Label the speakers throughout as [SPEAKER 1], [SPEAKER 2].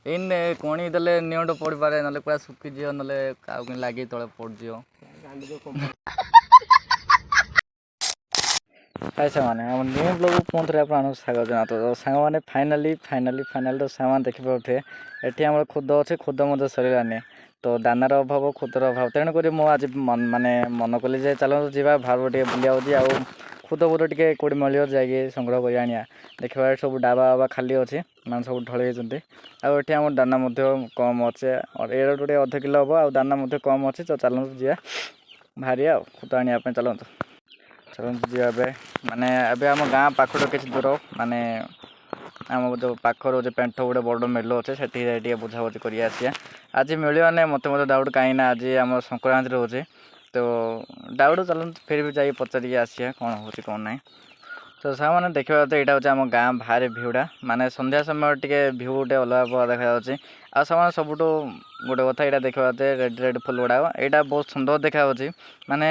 [SPEAKER 1] ଏଇନେ କଣି ଦେଲେ ନିଅଣ୍ଟ ପଡ଼ିପାରେ ନହେଲେ ପୁରା ଶୁଖିଯିବ ନହେଲେ କାହାକୁ କେମିତି ଲାଗି ତଳେ ପଡ଼ିଯିବ। ହାଇ ସାଙ୍ଗମାନେ ଆମ ନ୍ୟୁ ବ୍ଲଗ୍କୁ ପୁଣି ଥରେ ଆପଣଙ୍କୁ ସ୍ୱାଗତ ଜଣାଉଛୁ। ସାଙ୍ଗମାନେ ଫାଇନାଲି ତ ସାଙ୍ଗମାନେ ଦେଖିପାରୁଥିବେ ଏଠି ଆମର ଖୁଦ ଅଛି, ଖୁଦ ମଧ୍ୟ ସରିଲାନି। ତ ଦାନାର ଅଭାବ, ଖୁଦର ଅଭାବ, ତେଣୁକରି ମୁଁ ଆଜି ମାନେ ମନ କଲି ଯେ ଚାଲନ୍ତୁ ଯିବା ଭାବୁ ଟିକେ ବୁଲିବାକୁ ଆଉ ଖୁଦ ଟିକେ କେଉଁଠି ମିଳିବ ଯାଇକି ସଂଗ୍ରହ କରି ଆଣିବା। ଦେଖିବା ସବୁ ଡାବା ଖାଲି ଅଛି, ମାନେ ସବୁ ଢଳେଇ ହେଇଛନ୍ତି। ଆଉ ଏଠି ଆମର ଦାନା ମଧ୍ୟ କମ୍ ଅଛି, ଏଇଟା ଟିକେ ଅଧ କିଲୋ ହେବ ଆଉ ଦାନା ମଧ୍ୟ କମ୍ ଅଛି। ତ ଚାଲନ୍ତୁ ଯିବା ବାହାରିବା ଆଉ ଖୁଦ ଆଣିବା ପାଇଁ ଚାଲନ୍ତୁ ଯିବା ଏବେ। ମାନେ ଏବେ ଆମ ଗାଁ ପାଖରୁ କିଛି ଦୂର, ମାନେ ଆମ ଯେଉଁ ପାଖରୁ ଯେଉଁ ପେଣ୍ଠ ଗୋଟେ ବଡ଼ ମେଲ ଅଛି ସେଠି ଟିକେ ବୁଝାବୁଝି କରି ଆସିବା। ଆଜି ମିଳିବନି ମୋତେ ଡାଉଟ୍, କାହିଁକିନା ଆଜି ଆମର ସଂକ୍ରାନ୍ତି ରହୁଛି। ତ ଡାଉଟ୍ ଚାଲନ୍ତୁ ଫିର୍ ବି ଯାଇକି ପଚାରିକି ଆସିବା କ'ଣ ହେଉଛି କ'ଣ ନାହିଁ। ତ ସାଙ୍ଗମାନେ ଦେଖିବା ତ ଏଇଟା ହେଉଛି ଆମ ଗାଁ ବାହାରେ ଭିଉଟା, ମାନେ ସନ୍ଧ୍ୟା ସମୟରେ ଟିକେ ଭିଉ ଗୋଟେ ଅଲଗା ଦେଖାଯାଉଛି। ଆଉ ସେମାନେ ସବୁଠୁ ଗୋଟେ କଥା ଏଇଟା ଦେଖିବା ରେଡ୍ ଫୁଲ ଗୁଡ଼ାକ ଏଇଟା ବହୁତ ସୁନ୍ଦର ଦେଖାଯାଉଛି। ମାନେ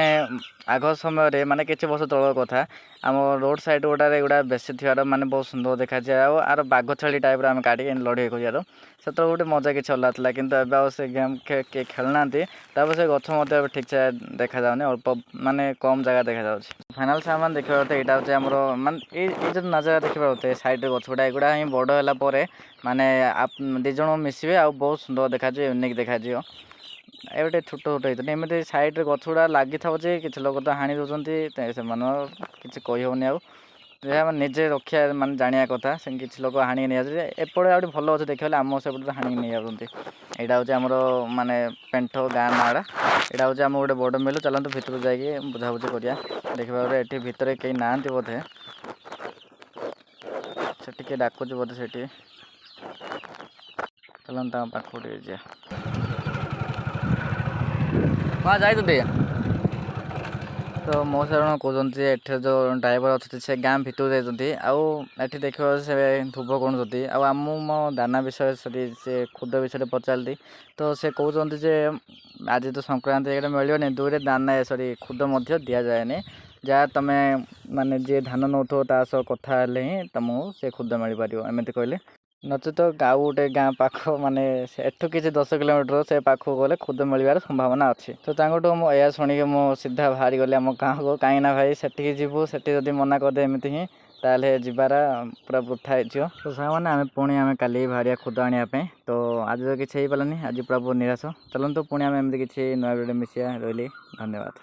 [SPEAKER 1] ଆଗ ସମୟରେ ମାନେ କିଛି ବର୍ଷ ତଳର କଥା, ଆମ ରୋଡ଼ ସାଇଡ଼୍ ଗୁଡ଼ାରେ ଏଗୁଡ଼ା ବେଶୀ ଥିବାର ମାନେ ବହୁତ ସୁନ୍ଦର ଦେଖାଯାଏ। ଆଉ ଆର ବାଘ ଛେଳି ଟାଇପ୍ର ଆମେ କାଟିକି ଲଢ଼େଇ କରିବାର ସେତେବେଳେ ଗୋଟେ ମଜା କିଛି ଅଲଗା ଥିଲା। କିନ୍ତୁ ଏବେ ଆଉ ସେ ଗେମ୍ କିଏ ଖେଳୁନାହାନ୍ତି। ତାପରେ ସେ ଗଛ ମଧ୍ୟ ଏବେ ଠିକ୍ସେ ଦେଖାଯାଉନି, ଅଳ୍ପ ମାନେ କମ୍ ଜାଗା ଦେଖାଯାଉଛି। ଫାଇନାଲ୍ ସାମାନ ଦେଖିବା କଥା ଏଇଟା ହେଉଛି ଆମର ମାନେ ଏଇ ଯେଉଁ ନଜାରା ଦେଖିବା କଥା ସାଇଡ଼୍ରେ ଗଛ ଗୁଡ଼ା ଏଗୁଡ଼ା ହିଁ ବଡ଼ ହେଲା ପରେ ମାନେ ଦୁଇ ଜଣ ମିଶିବେ ଆଉ ବହୁତ ସୁନ୍ଦର ଦେଖାଯିବ, ୟୁନିକ୍ ଦେଖାଯିବ। ଏବେ ଟିକେ ଛୋଟ ହେଇଛନ୍ତି ଏମିତି ସାଇଡ଼୍ରେ ଗଛ ଗୁଡ଼ା ଲାଗିଥାଉଛି, କିଛି ଲୋକ ତ ହାଣି ଦେଉଛନ୍ତି, ସେମାନଙ୍କ କିଛି କହିହେଉନି। ଆଉ ଯାହା ମାନେ ନିଜେ ରଖିବା ମାନେ ଜାଣିବା କଥା, ସେମିତି କିଛି ଲୋକ ହାଣିକି ନେଇଯାଉଛନ୍ତି। ଏପଟେ ଆଉ ଗୋଟେ ଭଲ ଅଛି ଦେଖିବାକୁ, ଆମ ସେପଟେ ହାଣିକି ନେଇଯାଉଛନ୍ତି। ଏଇଟା ହେଉଛି ଆମର ମାନେ ପେଣ୍ଠ ଗାଁ ନାଁଟା, ଏଇଟା ହେଉଛି ଆମ ଗୋଟେ ବଡ଼ ମିଲ୍। ଚାଲନ୍ତୁ ଭିତରକୁ ଯାଇକି ବୁଝାବୁଝି କରିବା। ଦେଖିବା ଏଠି ଭିତରେ କେହି ନାହାନ୍ତି ବୋଧେ, ସେଠି କିଏ ଡାକୁଛି ବୋଧେ ସେଠି। ଚାଲନ୍ତୁ ତାଙ୍କ ପାଖକୁ ଟିକେ ଯିବା। ହଁ ଯାଇଛନ୍ତି। ତ ମୋ ସାର୍ କହୁଛନ୍ତି ଯେ ଏଠି ଯେଉଁ ଡ୍ରାଇଭର ଅଛନ୍ତି ସେ ଗାଁ ଭିତରକୁ ଯାଇଛନ୍ତି। ଆଉ ଏଠି ଦେଖିବ ସେ ଧୁବ ଗଣୁଛନ୍ତି। ଆଉ ମୋ ଦାନା ବିଷୟରେ ସେଠି ସେ ଖୁଦ ବିଷୟରେ ପଚାରିଲି, ତ ସେ କହୁଛନ୍ତି ଯେ ଆଜି ତ ସଂକ୍ରାନ୍ତି ଏଇଟା ମିଳିବନି, ଦୁଇରେ ଦାନା ଖୁଦ ମଧ୍ୟ ଦିଆଯାଏନି। ଯାହା ତୁମେ ମାନେ ଯିଏ ଧାନ ନେଉଥିବ ତା ସହ କଥା ହେଲେ ହିଁ ତୁମକୁ ସେ ଖୁଦ ମିଳିପାରିବ, ଏମିତି କହିଲେ। ନଚେତ ଆଉ ଗୋଟେ ଗାଁ ପାଖ ମାନେ ଏଠୁ କିଛି 10 କିଲୋମିଟର ସେ ପାଖକୁ ଗଲେ ଖୁଦ ମିଳିବାର ସମ୍ଭାବନା ଅଛି। ତ ତାଙ୍କଠୁ ମୁଁ ଏହା ଶୁଣିକି ମୁଁ ସିଧା ବାହାରିଗଲି ଆମ ଗାଁକୁ, କାହିଁକିନା ଭାଇ ସେଠିକି ଯିବୁ, ସେଠି ଯଦି ମନା କରିଦେ ଏମିତି ହିଁ ତାହେଲେ ଯିବାର ପୁରା ବୃଥା ହେଇଯିବ। ତ ସାଙ୍ଗମାନେ ଆମେ କାଲି ବାହାରିବା ଖୁଦ ଆଣିବା ପାଇଁ। ତ ଆଜି ତ କିଛି ହେଇପାରିଲାନି, ଆଜି ପୁରା ବହୁତ ନିରାଶ। ଚାଲନ୍ତୁ ପୁଣି ଆମେ ଏମିତି କିଛି ନୂଆ ଭିଡ଼ିଓ ମିଶିବା। ରହିଲି, ଧନ୍ୟବାଦ।